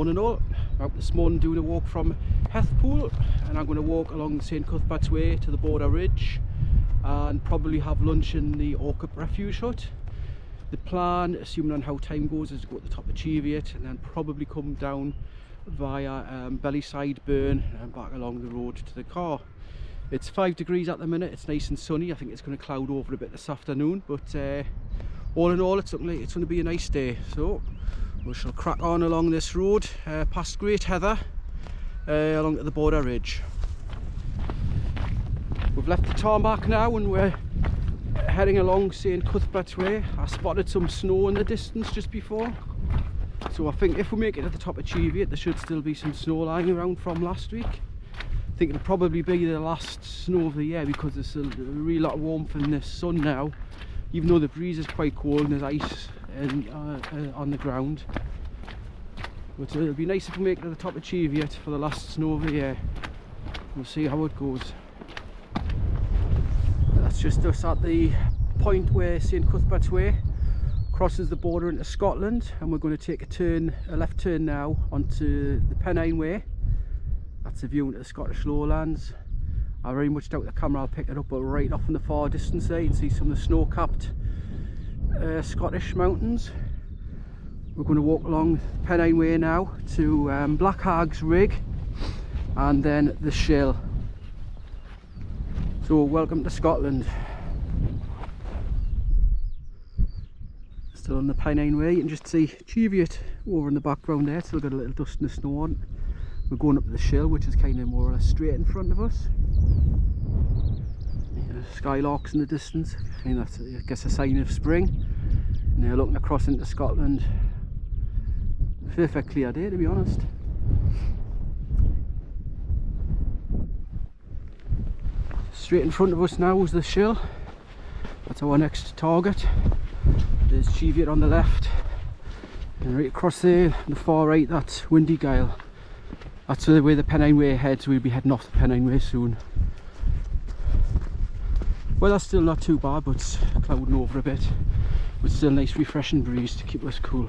Morning all. I'm out this morning doing a walk from Hethpool, and I'm going to walk along St Cuthbert's Way to the Border Ridge and probably have lunch in the Orcup refuge hut. The plan, assuming on how time goes, is to go to the top of Cheviot and then probably come down via Bellyside Burn and back along the road to the car. It's 5 degrees at the minute, it's nice and sunny. I think it's going to cloud over a bit this afternoon, but all in all it's looking like it's going to be a nice day. So we shall crack on along this road past Great Heather along to the Border Ridge. We've left the tarmac now and we're heading along St Cuthbert's Way. I spotted some snow in the distance just before, so I think if we make it to the top of Cheviot there should still be some snow lying around from last week. I think it'll probably be the last snow of the year because there's a real lot of warmth in the sun now, even though the breeze is quite cold and there's ice on the ground. But it'll be nice if we make it to the top of Cheviot for the last snow of the year. We'll see how it goes. That's just us at the point where St Cuthbert's Way crosses the border into Scotland, and we're going to take a left turn now onto the Pennine Way. That's a view into the Scottish lowlands. I very much doubt the camera will pick it up, but right off in the far distance there you can see some of the snow-capped Scottish mountains. We're going to walk along Pennine Way now to Black Hag's Rig and then the Schil. So welcome to Scotland. Still on the Pennine Way, you can just see Cheviot over in the background there. Still got a little dust and snow on. We're going up to the Schil, which is kind of more or less straight in front of us. Skylarks in the distance, I think that's, I guess, a sign of spring. And they're looking across into Scotland. Perfect clear day, to be honest. Straight in front of us now is the Schil. That's our next target. There's Cheviot on the left, and right across there on the far right that's Windigale. That's the way the Pennine Way heads. We'll be heading off the Pennine Way soon. Well, that's still not too bad, but it's clouding over a bit. But still a nice refreshing breeze to keep us cool.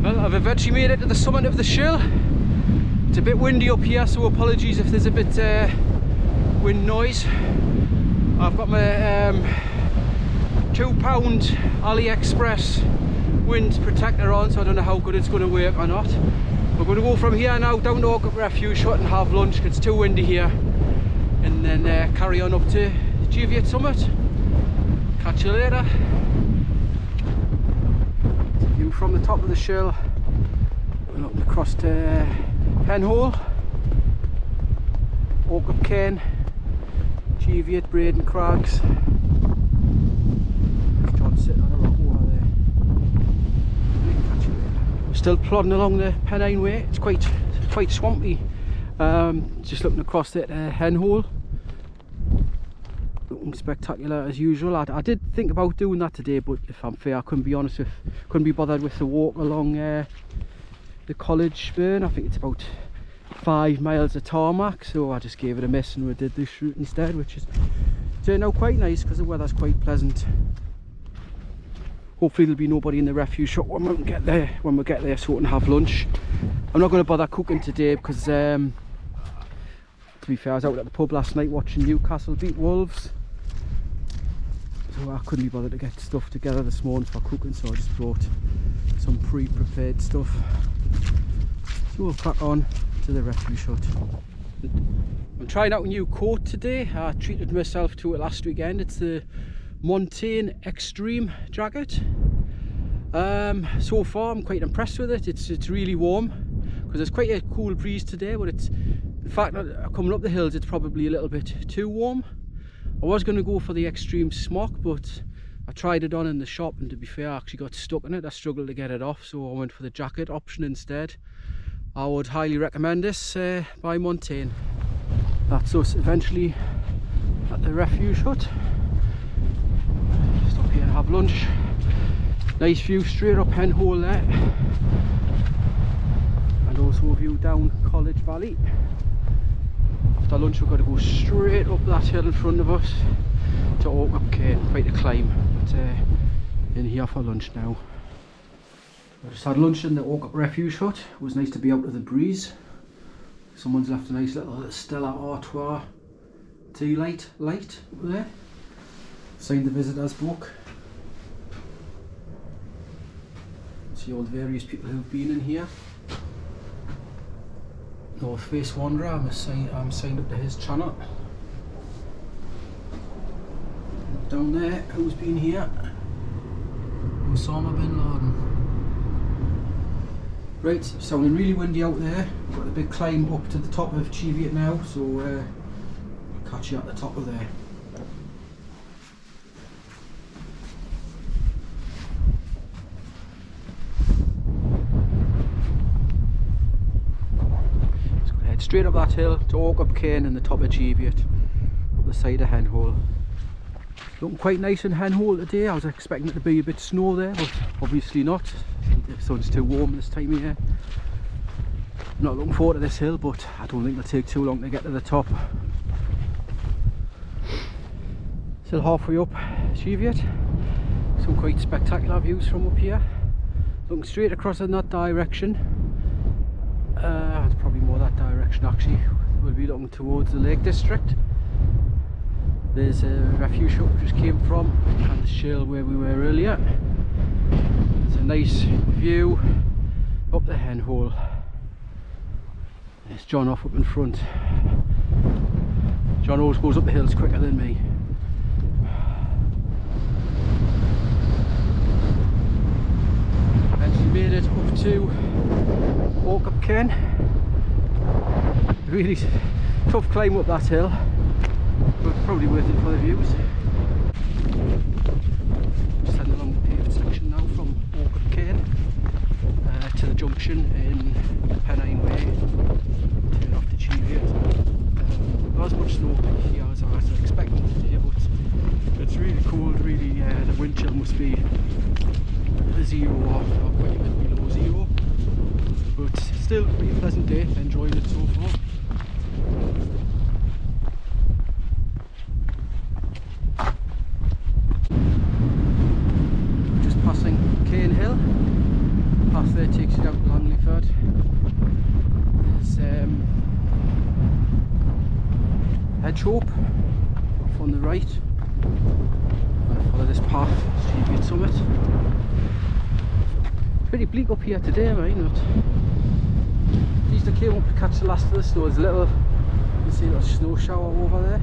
Well, I've eventually made it to the summit of the Schil. It's a bit windy up here, so apologies if there's a bit wind noise. I've got my £2 AliExpress wind protector on, so I don't know how good it's going to work or not. We're going to go from here now down to Orcup refuge hut and have lunch. It's too windy here, and then carry on up to the Cheviot summit. Catch you later. View from the top of the Schil. We're looking across to Hethpool, Orcup Cairn, Cheviot, Braden Crags. John sitting on a rock over there. Catch you later. We're still plodding along the Pennine Way. It's quite swampy. Just looking across it, Hethpool. Looking spectacular as usual. I did think about doing that today, but if I'm fair, I couldn't be bothered with the walk along the college burn. I think it's about 5 miles of tarmac, so I just gave it a miss and we did this route instead, which is turned out quite nice because the weather's quite pleasant. Hopefully there'll be nobody in the refuge shop when we get there so we can have lunch. I'm not going to bother cooking today because to be fair, I was out at the pub last night watching Newcastle beat Wolves, so I couldn't be bothered to get stuff together this morning for cooking, so I just brought some pre-prepared stuff. So we'll crack on to the refuge hut. I'm trying out a new coat today. I treated myself to it last weekend. It's the Montane Extreme jacket. So far I'm quite impressed with it. It's really warm because it's quite a cool breeze today, but it's the fact that coming up the hills it's probably a little bit too warm. I was going to go for the Extreme smock, but I tried it on in the shop and to be fair I actually got stuck in it. I struggled to get it off, so I went for the jacket option instead. I would highly recommend this by Montane. That's us eventually at the refuge hut. Stop here and have lunch. Nice view straight up Hethpool there, and also a view down College Valley. After lunch we've got to go straight up that hill in front of us to Orcup Cairn. Quite a climb, but in here for lunch now. I just had lunch in the Oak Up Refuge hut. It was nice to be out of the breeze. Someone's left a nice little Stella Artois tea light over there. Signed the visitor's book. See all the various people who've been in here. North Face Wanderer, I'm signed up to his channel. Down there, who's been here? Osama bin Laden. Right, sounding really windy out there. Got a big climb up to the top of Cheviot now, so I'll catch you at the top of there. Just gonna head straight up that hill to Oak Up Cairn and the top of Cheviot, up the side of Hethpool. Looking quite nice in Hethpool today. I was expecting it to be a bit snow there, but obviously not. The sun's too warm this time of year. I'm not looking forward to this hill, but I don't think it'll take too long to get to the top. Still halfway up Cheviot. Some quite spectacular views from up here. Looking straight across in that direction. It's probably more that direction actually. We'll be looking towards the Lake District. There's a refuge hut we just came from, and the Schil where we were earlier. It's a nice view up the Hethpool. There's John off up in front. John always goes up the hills quicker than me. Eventually made it up to Oak Up Cairn. Really tough climb up that hill, but probably worth it for the views. Just heading along the paved section now from Oak Up Cairn to the junction in Pennine Way, turn off to Cheviot. Not as much snow here as I was expecting today, but it's really cold, really. The wind chill must be zero or quite a bit below zero, but still a pretty pleasant day, enjoying it so far. Just passing Cairn Hill. Past there takes you down to Langleyford. There's Hedgehope off on the right. I'm going to follow this path to Cheviot Summit. It's pretty bleak up here today, mate. At least I came up to catch the last of the snow. There's a little, you can see a little snow shower over there.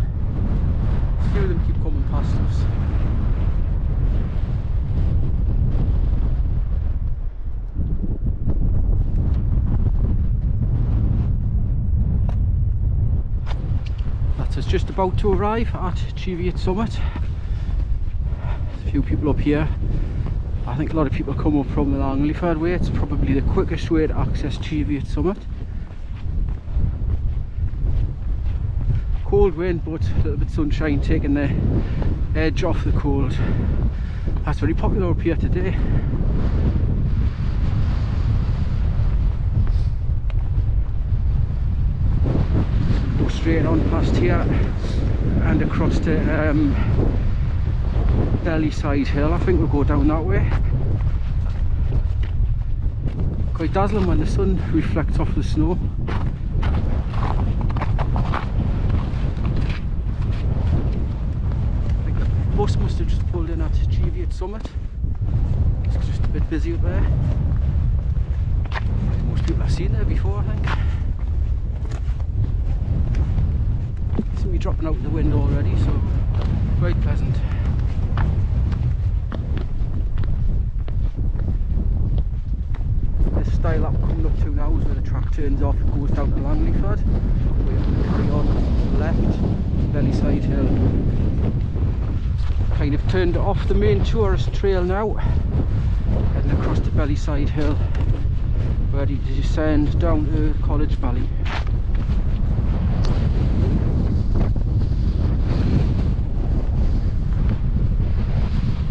A few of them keep coming past us. That's us just about to arrive at Cheviot Summit. There's a few people up here. I think a lot of people come up from the Langleyford way. It's probably the quickest way to access Cheviot Summit. Cold wind, but a little bit of sunshine taking the edge off the cold. That's very popular up here today. Go straight on past here and across to Bellyside Hill. I think we'll go down that way. Quite dazzling when the sun reflects off the snow. I think the bus must have just pulled in at Cheviot Summit. It's just a bit busy up there. Most people have seen there before, I think. See me dropping out the wind already, so quite pleasant. This style that we're coming up to now is where the track turns off and goes down to Langleyford. We're going to carry on to the left, Bellyside Hill. Kind of turned off the main tourist trail now, heading across to Bellyside Hill, ready to descend down to College Valley.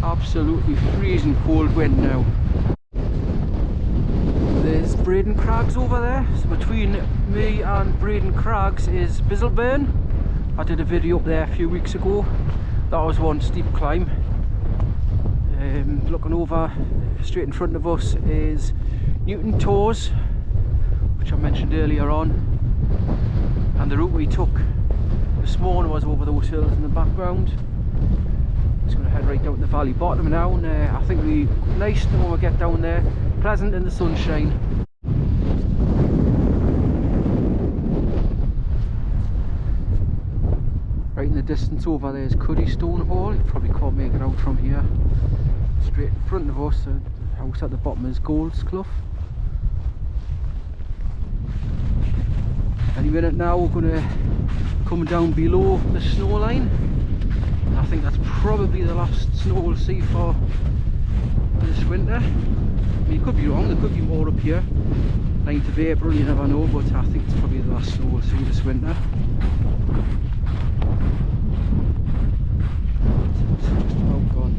Absolutely freezing cold wind now. There's Braden Crags over there, so between me and Braden Crags is Bizzleburn. I did a video up there a few weeks ago. That was one steep climb. Looking over straight in front of us is Newton Towers, which I mentioned earlier on, and the route we took this morning was over those hills in the background. Just going to head right down to the valley bottom now, and I think it'll be nice when we get down there, pleasant in the sunshine. Right in the distance over there is Stone Hall. You probably can't make it out from here. Straight in front of us, the house at the bottom is Goldsclough. Any minute now we're going to come down below the snow line. And I think that's probably the last snow we'll see for this winter. I mean, you could be wrong, there could be more up here. 9th of April, you never know, but I think it's probably the last snow we'll see this winter. Just about gone.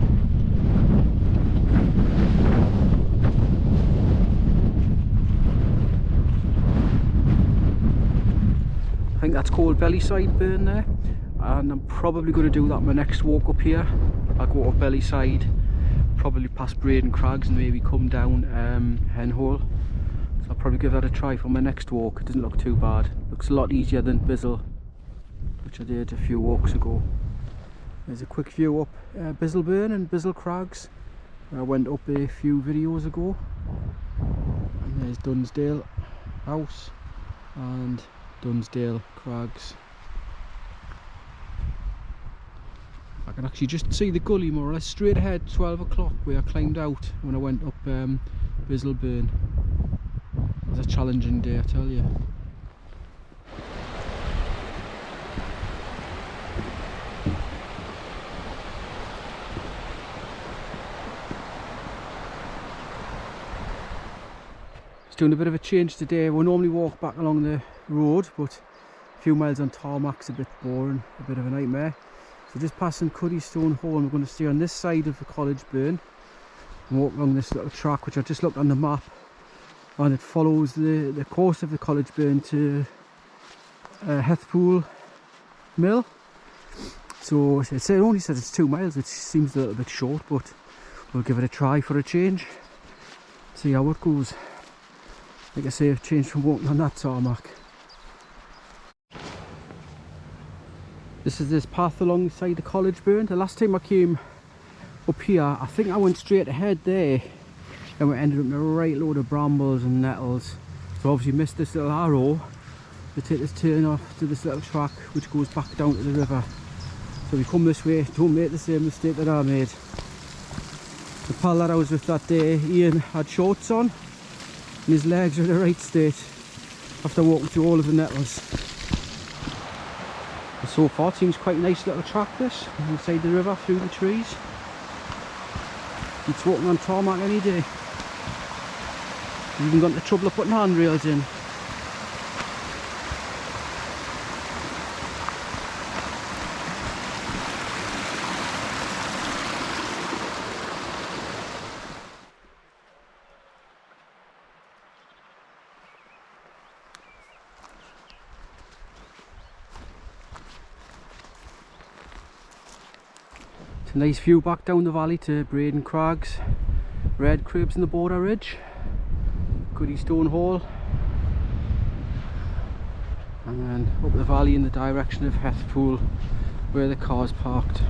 I think that's called Bellyside Burn there, and I'm probably going to do that my next walk up here. I'll go up Bellyside, probably past Braden Crags, and maybe come down Hethpool. So I'll probably give that a try for my next walk. It doesn't look too bad. Looks a lot easier than Bizzle, which I did a few walks ago. There's a quick view up Bizzleburn and Bizzle Crags. I went up a few videos ago. And there's Dunsdale House and Dunsdale Crags. I can actually just see the gully more or less straight ahead, 12 o'clock, where I climbed out when I went up Bizzleburn. It was a challenging day, I tell you. Just doing a bit of a change today. We'll normally walk back along the road, but a few miles on tarmac's a bit boring, a bit of a nightmare. So just passing Stone Hall, and we're going to stay on this side of the college burn and walk along this little track, which I've just looked on the map, and it follows the course of the college burn to Hethpool Mill. So it only says it's 2 miles, which seems a little bit short, but we'll give it a try for a change, see how it goes. Like I say, I've changed from walking on that tarmac. This is this path alongside the college burn. The last time I came up here, I think I went straight ahead there, and we ended up in a right load of brambles and nettles. So obviously missed this little arrow to take this turn off to this little track which goes back down to the river. So we come this way, don't make the same mistake that I made. The pal that I was with that day, Ian, had shorts on, and his legs are in the right state after walking through all of the nettles. But so far it seems quite a nice little track, this, inside the river through the trees. It's walking on tarmac any day. You've even got into trouble of putting handrails in. A nice view back down the valley to Braden Crags, Red Cribs and the Border Ridge, Stone Hall, and then up the valley in the direction of Hethpool, where the car's parked.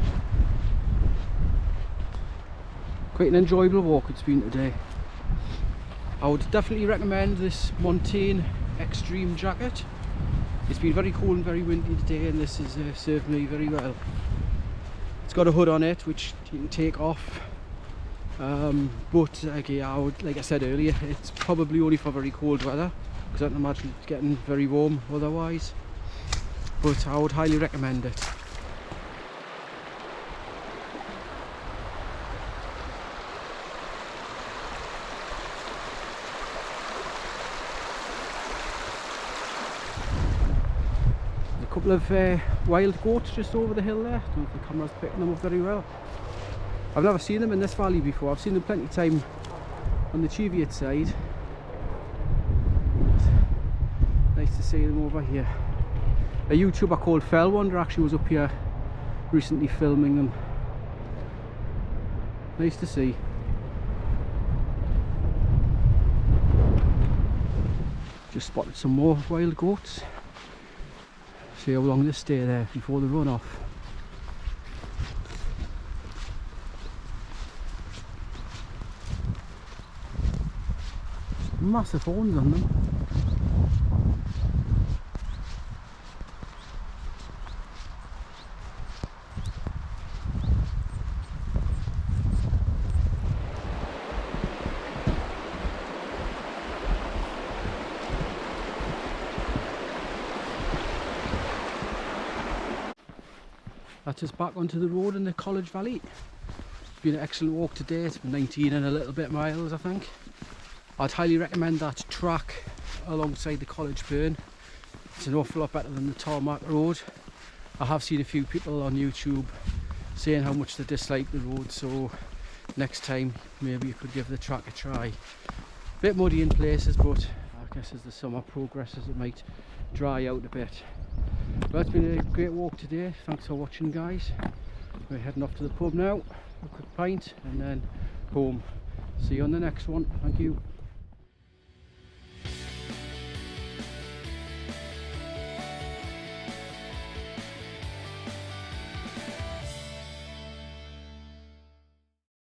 Quite an enjoyable walk it's been today. I would definitely recommend this Montane Extreme jacket. It's been very cold and very windy today, and this has served me very well. It's got a hood on it which you can take off, but okay, like I said earlier, it's probably only for very cold weather, because I can imagine it's getting very warm otherwise, but I would highly recommend it. A couple of wild goats just over the hill there. I don't know if the camera's picking them up very well. I've never seen them in this valley before. I've seen them plenty of time on the Cheviot side. Nice to see them over here. A YouTuber called Fell Wonder actually was up here recently filming them. Nice to see. Just spotted some more wild goats. See how long they stay there before they run off. Massive horns on them. That's us back onto the road in the College Valley. It's been an excellent walk today. It's been 19 and a little bit miles, I think. I'd highly recommend that track alongside the College Burn. It's an awful lot better than the tarmac road. I have seen a few people on YouTube saying how much they dislike the road, so next time maybe you could give the track a try. Bit muddy in places, but I guess as the summer progresses it might dry out a bit. Well, it's been a great walk today. Thanks for watching, guys. We're heading off to the pub now, a quick pint and then home. See you on the next one. Thank you.